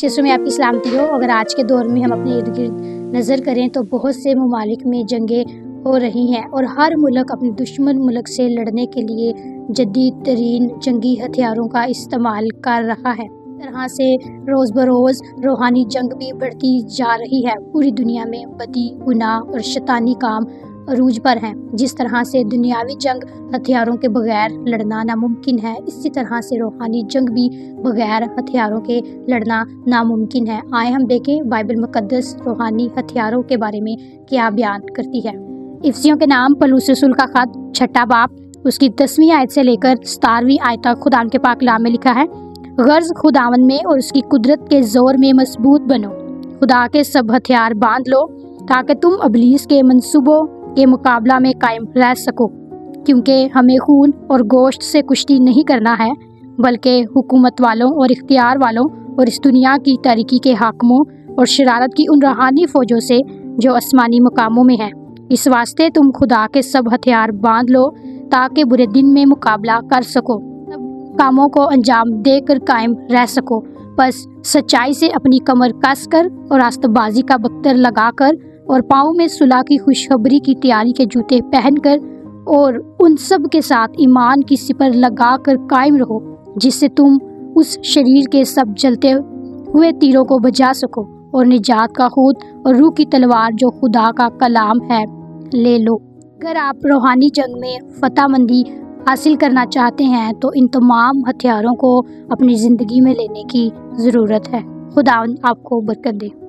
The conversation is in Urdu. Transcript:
سیسو میں آپ کی سلامتی ہو۔ اگر آج کے دور میں ہم اپنے ارد گرد نظر کریں تو بہت سے ممالک میں جنگیں ہو رہی ہیں اور ہر ملک اپنے دشمن ملک سے لڑنے کے لیے جدید ترین جنگی ہتھیاروں کا استعمال کر رہا ہے۔ اس طرح سے روز بروز روحانی جنگ بھی بڑھتی جا رہی ہے۔ پوری دنیا میں بدی، گناہ اور شیطانی کام عروج پر ہیں۔ جس طرح سے دنیاوی جنگ ہتھیاروں کے بغیر لڑنا ناممکن ہے، اسی طرح سے روحانی جنگ بھی بغیر ہتھیاروں کے لڑنا ناممکن ہے۔ آئے ہم دیکھیں بائبل مقدس روحانی ہتھیاروں کے بارے میں کیا بیان کرتی ہے۔ افسیوں کے نام پولس رسول کا خط 6 باب اس کی 10ویں آیت سے لے کر 17ویں آیت تک خدا کے پاک کلام میں لکھا ہے، غرض خداوند میں اور اس کی قدرت کے زور میں مضبوط بنو، خدا کے سب ہتھیار باندھ لو تاکہ تم ابلیس کے منصوبوں کے مقابلہ میں قائم رہ سکو، کیونکہ ہمیں خون اور گوشت سے کشتی نہیں کرنا ہے بلکہ حکومت والوں اور اختیار والوں اور اس دنیا کی تاریکی کے حاکموں اور شرارت کی ان روحانی فوجوں سے جو آسمانی مقاموں میں ہیں۔ اس واسطے تم خدا کے سب ہتھیار باندھ لو تاکہ برے دن میں مقابلہ کر سکو، سب کاموں کو انجام دے کر قائم رہ سکو۔ پس سچائی سے اپنی کمر کس کر اور راست بازی کا بختر لگا کر اور پاؤں میں صلح کی خوشخبری کی تیاری کے جوتے پہن کر اور ان سب کے ساتھ ایمان کی سپر لگا کر قائم رہو، جس سے تم اس شریر کے سب جلتے ہوئے تیروں کو بجا سکو اور نجات کا خود اور روح کی تلوار جو خدا کا کلام ہے لے لو۔ اگر آپ روحانی جنگ میں فتح مندی حاصل کرنا چاہتے ہیں تو ان تمام ہتھیاروں کو اپنی زندگی میں لینے کی ضرورت ہے۔ خدا آپ کو برکت دے۔